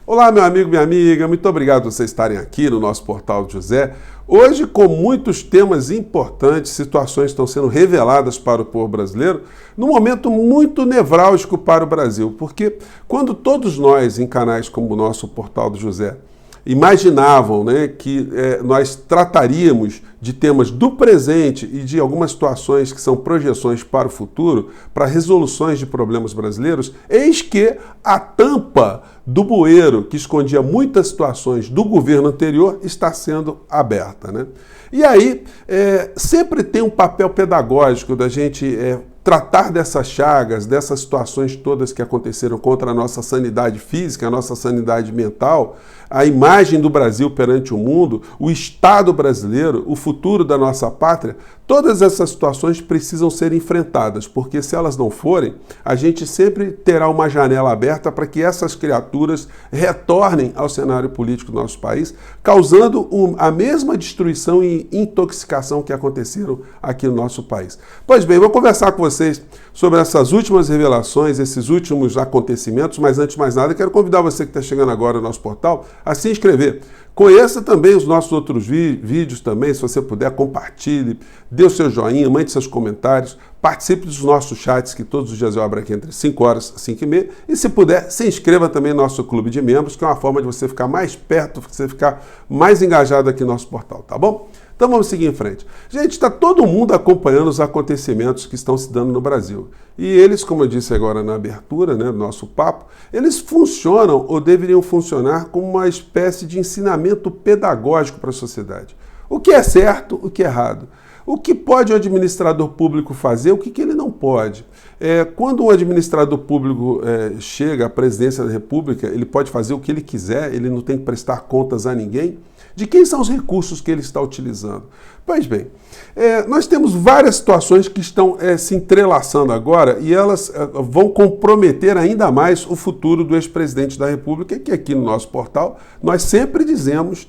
Olá, meu amigo, minha amiga, muito obrigado por vocês estarem aqui no nosso Portal do José. Hoje, com muitos temas importantes, situações estão sendo reveladas para o povo brasileiro, num momento muito nevrálgico para o Brasil, porque quando todos nós, em canais como o nosso Portal do José, imaginavam, que nós trataríamos de temas do presente e de algumas situações que são projeções para o futuro, para resoluções de problemas brasileiros, eis que a tampa do bueiro que escondia muitas situações do governo anterior está sendo aberta. E aí, sempre tem um papel pedagógico da gente tratar dessas chagas, dessas situações todas que aconteceram contra a nossa sanidade física, a nossa sanidade mental, a imagem do Brasil perante o mundo, o Estado brasileiro, o futuro da nossa pátria. Todas essas situações precisam ser enfrentadas, porque se elas não forem, a gente sempre terá uma janela aberta para que essas criaturas retornem ao cenário político do nosso país, causando a mesma destruição e intoxicação que aconteceram aqui no nosso país. Pois bem, vou conversar com vocês sobre essas últimas revelações, esses últimos acontecimentos, mas antes de mais nada, quero convidar você que está chegando agora no nosso portal a se inscrever. Conheça também os nossos outros vídeos também, se você puder, compartilhe, dê o seu joinha, mande seus comentários, participe dos nossos chats, que todos os dias eu abro aqui entre 5 horas e 5 e meia, e se puder, se inscreva também no nosso clube de membros, que é uma forma de você ficar mais perto, você ficar mais engajado aqui no nosso portal, tá bom? Então vamos seguir em frente. Gente, está todo mundo acompanhando os acontecimentos que estão se dando no Brasil. E eles, como eu disse agora na abertura do nosso papo, eles funcionam ou deveriam funcionar como uma espécie de ensinamento pedagógico para a sociedade. O que é certo, o que é errado. O que pode o administrador público fazer, o que ele não pode. Quando um administrador público chega à presidência da República, ele pode fazer o que ele quiser, ele não tem que prestar contas a ninguém. De quem são os recursos que ele está utilizando? Pois bem, nós temos várias situações que estão se entrelaçando agora e elas vão comprometer ainda mais o futuro do ex-presidente da República, que aqui no nosso portal nós sempre dissemos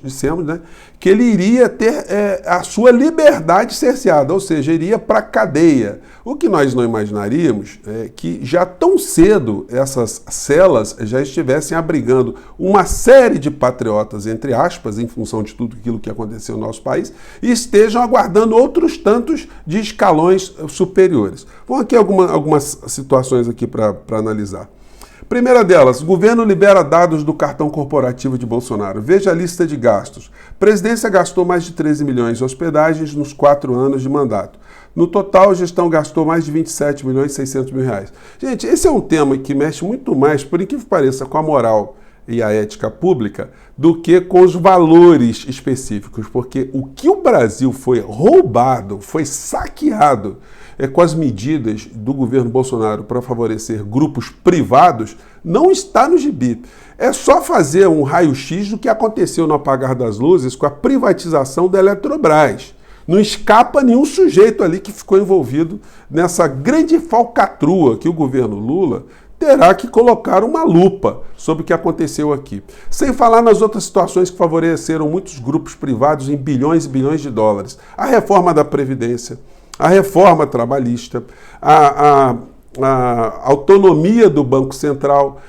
que ele iria ter a sua liberdade cerceada, ou seja, iria para a cadeia. O que nós não imaginaríamos é que já tão cedo essas celas já estivessem abrigando uma série de patriotas, entre aspas, em função de tudo aquilo que aconteceu no nosso país, e estejam aguardando outros tantos de escalões superiores. Vamos aqui algumas situações aqui para analisar. Primeira delas, o governo libera dados do cartão corporativo de Bolsonaro. Veja a lista de gastos. A presidência gastou mais de 13 milhões em hospedagens nos 4 anos de mandato. No total, a gestão gastou mais de 27 milhões e 600 mil reais. Gente, esse é um tema que mexe muito mais, por incrível que pareça, com a moral e a ética pública do que com os valores específicos, porque o que o Brasil foi roubado, foi saqueado com as medidas do governo Bolsonaro para favorecer grupos privados, não está no gibi. É só fazer um raio-x do que aconteceu no apagar das luzes com a privatização da Eletrobras. Não escapa nenhum sujeito ali que ficou envolvido nessa grande falcatrua que o governo Lula terá que colocar uma lupa sobre o que aconteceu aqui. Sem falar nas outras situações que favoreceram muitos grupos privados em bilhões e bilhões de dólares. A reforma da Previdência, a reforma trabalhista, a autonomia do Banco Central,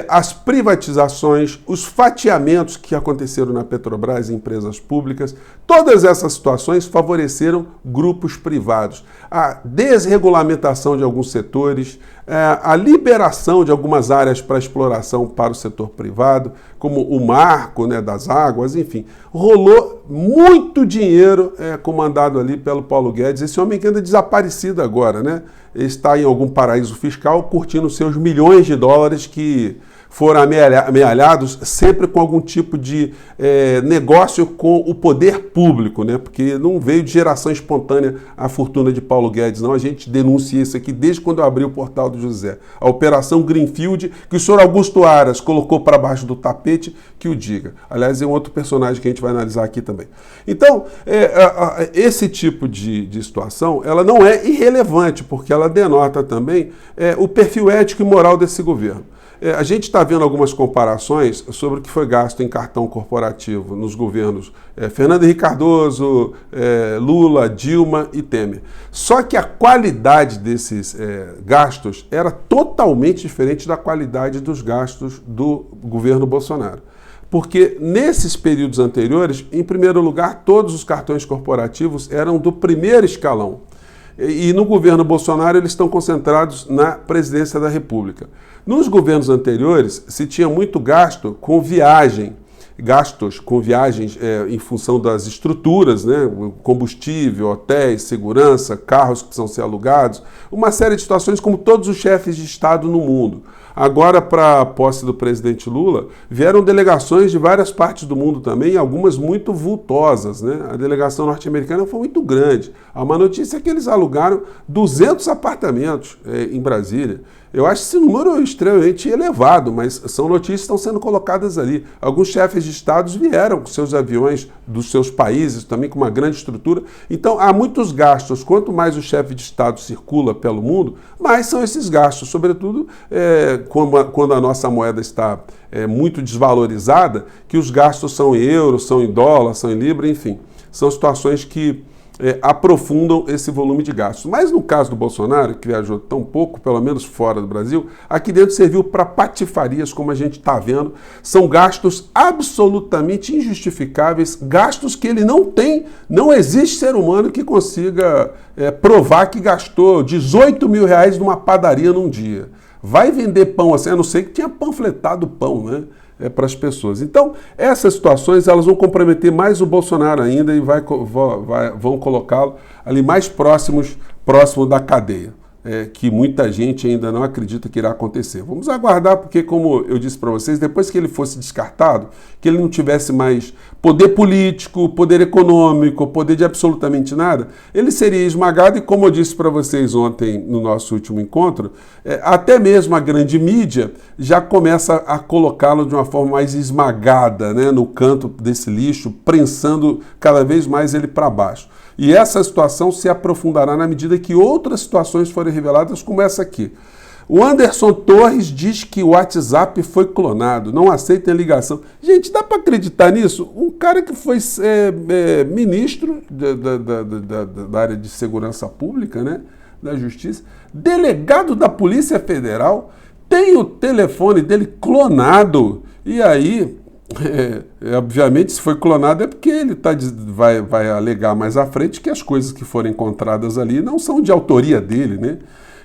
as privatizações, os fatiamentos que aconteceram na Petrobras e empresas públicas, todas essas situações favoreceram grupos privados. A desregulamentação de alguns setores, a liberação de algumas áreas para exploração para o setor privado, como o marco das águas, enfim. Rolou muito dinheiro comandado ali pelo Paulo Guedes, esse homem que anda desaparecido agora, está em algum paraíso fiscal curtindo seus milhões de dólares que foram amealhados sempre com algum tipo de negócio com o poder público, porque não veio de geração espontânea a fortuna de Paulo Guedes, não. A gente denuncia isso aqui desde quando eu abri o Portal do José. A Operação Greenfield, que o senhor Augusto Aras colocou para baixo do tapete, que o diga. Aliás, é um outro personagem que a gente vai analisar aqui também. Então, esse tipo de situação, ela não é irrelevante, porque ela denota também o perfil ético e moral desse governo. A gente está vendo algumas comparações sobre o que foi gasto em cartão corporativo nos governos Fernando Henrique Cardoso, Lula, Dilma e Temer. Só que a qualidade desses gastos era totalmente diferente da qualidade dos gastos do governo Bolsonaro. Porque nesses períodos anteriores, em primeiro lugar, todos os cartões corporativos eram do primeiro escalão. E no governo Bolsonaro eles estão concentrados na presidência da República. Nos governos anteriores se tinha muito gasto com gastos com viagens em função das estruturas, né? Combustível, hotéis, segurança, carros que precisam ser alugados, uma série de situações como todos os chefes de Estado no mundo. Agora, para a posse do presidente Lula, vieram delegações de várias partes do mundo também, algumas muito vultosas, né? A delegação norte-americana foi muito grande. Há uma notícia que eles alugaram 200 apartamentos em Brasília. Eu acho esse número extremamente elevado, mas são notícias que estão sendo colocadas ali. Alguns chefes de estados vieram com seus aviões dos seus países, também com uma grande estrutura. Então, há muitos gastos. Quanto mais o chefe de estado circula pelo mundo, mais são esses gastos. Sobretudo, quando a nossa moeda está muito desvalorizada, que os gastos são em euros, são em dólar, são em libra, enfim. São situações que aprofundam esse volume de gastos. Mas no caso do Bolsonaro, que viajou tão pouco, pelo menos fora do Brasil, aqui dentro serviu para patifarias, como a gente está vendo. São gastos absolutamente injustificáveis, gastos que ele não tem, não existe ser humano que consiga provar que gastou 18 mil reais numa padaria num dia. Vai vender pão assim, a não ser que tinha panfletado pão, né? Para as pessoas. Então, essas situações elas vão comprometer mais o Bolsonaro ainda e vão colocá-lo ali mais próximo da cadeia, que muita gente ainda não acredita que irá acontecer. Vamos aguardar, porque, como eu disse para vocês, depois que ele fosse descartado, que ele não tivesse mais poder político, poder econômico, poder de absolutamente nada, ele seria esmagado e, como eu disse para vocês ontem no nosso último encontro, até mesmo a grande mídia já começa a colocá-lo de uma forma mais esmagada, né, no canto desse lixo, prensando cada vez mais ele para baixo. E essa situação se aprofundará na medida que outras situações forem reveladas, como essa aqui. O Anderson Torres diz que o WhatsApp foi clonado, não aceita a ligação. Gente, dá para acreditar nisso? Um cara que foi ministro da área de segurança pública, né, da Justiça, delegado da Polícia Federal, tem o telefone dele clonado, e aí... obviamente, se foi clonado é porque ele vai alegar mais à frente que as coisas que foram encontradas ali não são de autoria dele, né?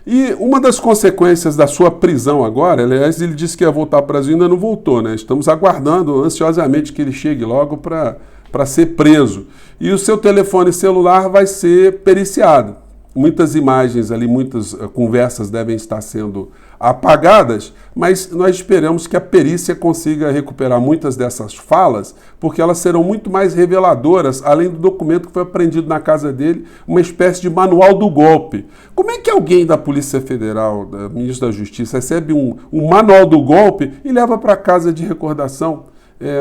E uma das consequências da sua prisão agora, aliás, ele disse que ia voltar para o Brasil e ainda não voltou, né? Estamos aguardando ansiosamente que ele chegue logo para ser preso. E o seu telefone celular vai ser periciado. Muitas imagens ali, muitas conversas devem estar sendo apagadas, mas nós esperamos que a perícia consiga recuperar muitas dessas falas, porque elas serão muito mais reveladoras, além do documento que foi apreendido na casa dele, uma espécie de manual do golpe. Como é que alguém da Polícia Federal, da Ministra da Justiça, recebe um manual do golpe e leva para casa de recordação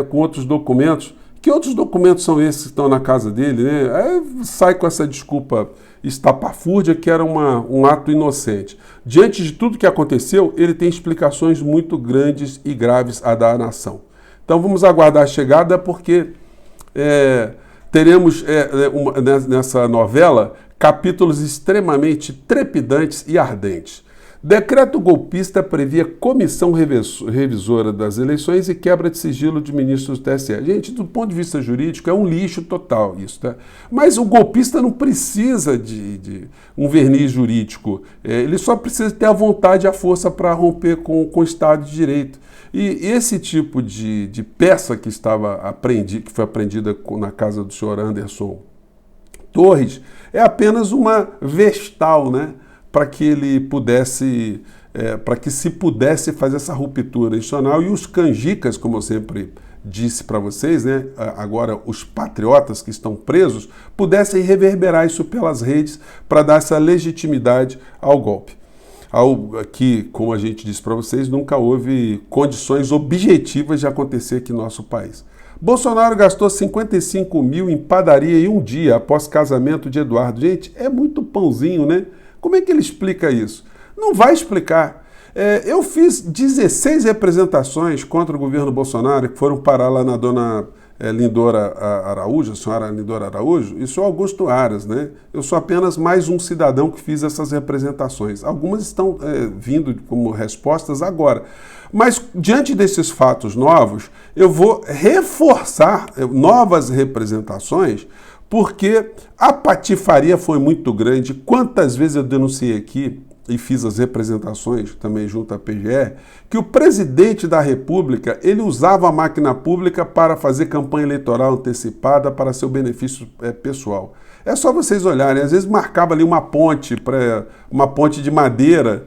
com outros documentos? Que outros documentos são esses que estão na casa dele, né? Aí sai com essa desculpa estapafúrdia que era um ato inocente. Diante de tudo que aconteceu, ele tem explicações muito grandes e graves a dar à nação. Então vamos aguardar a chegada, porque teremos nessa novela capítulos extremamente trepidantes e ardentes. Decreto golpista previa comissão revisora das eleições e quebra de sigilo de ministros do TSE. Gente, do ponto de vista jurídico, é um lixo total isso, tá? Mas o golpista não precisa de um verniz jurídico. Ele só precisa ter a vontade e a força para romper com o Estado de Direito. E esse tipo de peça que foi apreendida na casa do senhor Anderson Torres é apenas uma vestal, né? Para que ele pudesse, para que se pudesse fazer essa ruptura institucional e os canjicas, como eu sempre disse para vocês, né, agora os patriotas que estão presos, pudessem reverberar isso pelas redes para dar essa legitimidade ao golpe. Que, como a gente disse para vocês, nunca houve condições objetivas de acontecer aqui no nosso país. Bolsonaro gastou 55 mil em padaria em um dia após casamento de Eduardo. Gente, é muito pãozinho, né? Como é que ele explica isso? Não vai explicar. Eu fiz 16 representações contra o governo Bolsonaro, que foram parar lá na dona Lindora Araújo, a senhora Lindora Araújo, e sou Augusto Aras, né? Eu sou apenas mais um cidadão que fiz essas representações. Algumas estão vindo como respostas agora. Mas, diante desses fatos novos, eu vou reforçar novas representações, porque a patifaria foi muito grande. Quantas vezes eu denunciei aqui, e fiz as representações também junto à PGR, que o presidente da República, ele usava a máquina pública para fazer campanha eleitoral antecipada para seu benefício pessoal. É só vocês olharem, às vezes marcava ali uma ponte de madeira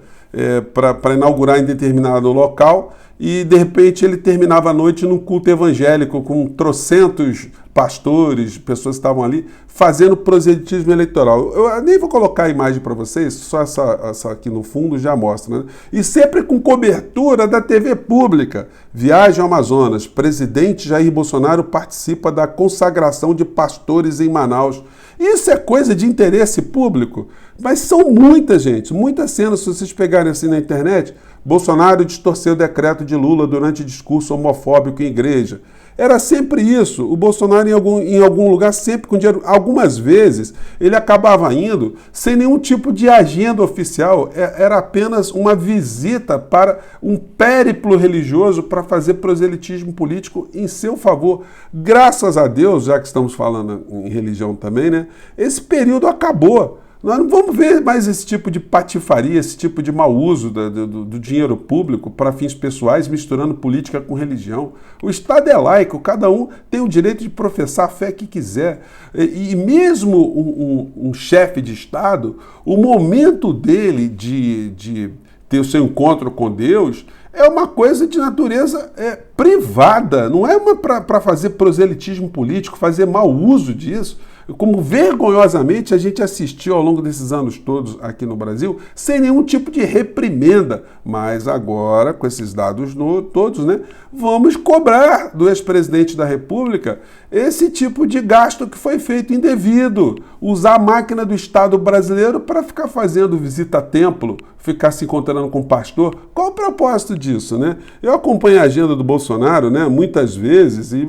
para inaugurar em determinado local, e de repente ele terminava a noite num culto evangélico com trocentos pastores, pessoas que estavam ali fazendo proselitismo eleitoral. Eu nem vou colocar a imagem para vocês, só essa aqui no fundo já mostra, né? E sempre com cobertura da TV pública. Viagem ao Amazonas, presidente Jair Bolsonaro participa da consagração de pastores em Manaus. Isso é coisa de interesse público, mas são muitas, gente, muitas cenas. Se vocês pegarem assim na internet, Bolsonaro distorceu o decreto de Lula durante discurso homofóbico em igreja. Era sempre isso. O Bolsonaro em algum lugar, sempre com dinheiro. Algumas vezes ele acabava indo sem nenhum tipo de agenda oficial. Era apenas uma visita para um périplo religioso para fazer proselitismo político em seu favor. Graças a Deus, já que estamos falando em religião também, né? Esse período acabou. Nós não vamos ver mais esse tipo de patifaria, esse tipo de mau uso do dinheiro público para fins pessoais, misturando política com religião. O Estado é laico, cada um tem o direito de professar a fé que quiser. E mesmo um chefe de Estado, o momento dele de ter o seu encontro com Deus é uma coisa de natureza privada, não é para fazer proselitismo político, fazer mau uso disso. Como vergonhosamente a gente assistiu ao longo desses anos todos aqui no Brasil, sem nenhum tipo de reprimenda. Mas agora, com esses dados todos, né, vamos cobrar do ex-presidente da República esse tipo de gasto que foi feito indevido. Usar a máquina do Estado brasileiro para ficar fazendo visita a templo, ficar se encontrando com o pastor. Qual o propósito disso, né? Eu acompanho a agenda do Bolsonaro, né, muitas vezes e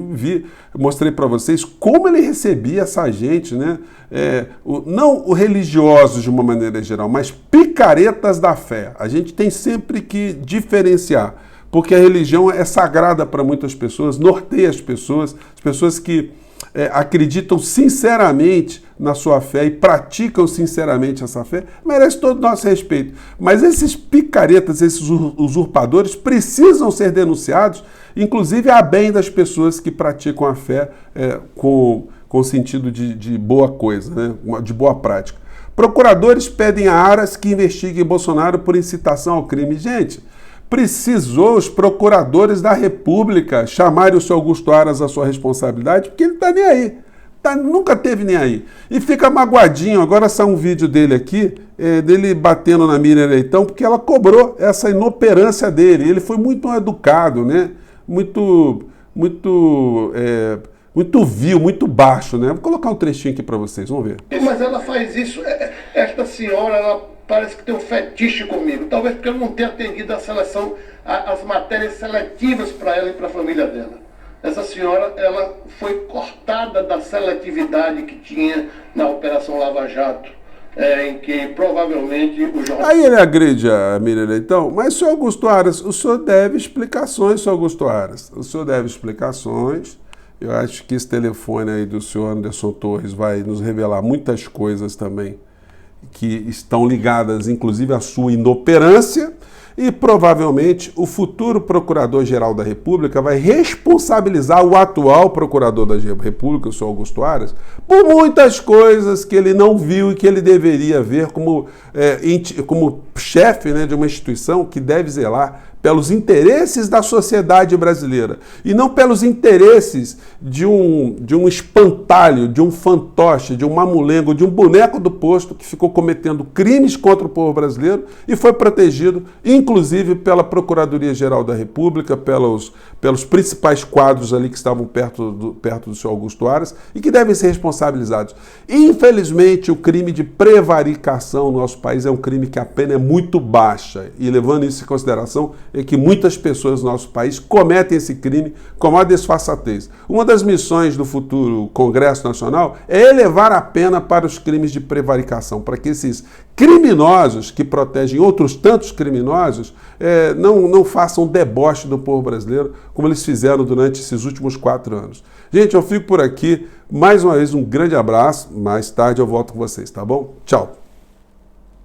mostrei para vocês como ele recebia essa gente, né? Não os religiosos de uma maneira geral, mas picaretas da fé. A gente tem sempre que diferenciar, porque a religião é sagrada para muitas pessoas, norteia as pessoas que acreditam sinceramente na sua fé e praticam sinceramente essa fé, merece todo o nosso respeito. Mas esses picaretas, esses usurpadores precisam ser denunciados, inclusive a bem das pessoas que praticam a fé com sentido de boa coisa, né? De boa prática. Procuradores pedem a Aras que investigue Bolsonaro por incitação ao crime. Gente, precisou os procuradores da República chamarem o seu Augusto Aras à sua responsabilidade, porque ele está nem aí. Nunca teve nem aí. E fica magoadinho. Agora saiu um vídeo dele aqui, dele batendo na Miriam Leitão, porque ela cobrou essa inoperância dele. Ele foi muito mal educado, né? Muito vil, muito baixo, né? Vou colocar um trechinho aqui para vocês, vamos ver. Mas ela faz isso, esta senhora, ela parece que tem um fetiche comigo. Talvez porque eu não tenha atendido a seleção, as matérias seletivas para ela e para a família dela. Essa senhora, ela foi cortada da seletividade que tinha na Operação Lava Jato, em que provavelmente o jornal... Aí ele agride a Miriam Leitão, mas, senhor Augusto Aras, o senhor deve explicações, senhor Augusto Aras. O senhor deve explicações. Eu acho que esse telefone aí do senhor Anderson Torres vai nos revelar muitas coisas também que estão ligadas, inclusive, à sua inoperância, e provavelmente o futuro Procurador-Geral da República vai responsabilizar o atual Procurador da República, o senhor Augusto Aras, por muitas coisas que ele não viu e que ele deveria ver como chefe, né, de uma instituição que deve zelar pelos interesses da sociedade brasileira e não pelos interesses de um espantalho, de um fantoche, de um mamulengo, de um boneco do posto que ficou cometendo crimes contra o povo brasileiro e foi protegido, inclusive pela Procuradoria-Geral da República, pelos principais quadros ali que estavam perto do senhor Augusto Aras e que devem ser responsabilizados. Infelizmente, o crime de prevaricação no nosso país é um crime que a pena é muito baixa e, levando isso em consideração, é que muitas pessoas no nosso país cometem esse crime com a maior desfaçatez. Uma das missões do futuro Congresso Nacional é elevar a pena para os crimes de prevaricação, para que esses criminosos que protegem outros tantos criminosos não façam deboche do povo brasileiro como eles fizeram durante esses últimos 4 anos. Gente, eu fico por aqui. Mais uma vez, um grande abraço. Mais tarde eu volto com vocês, tá bom? Tchau.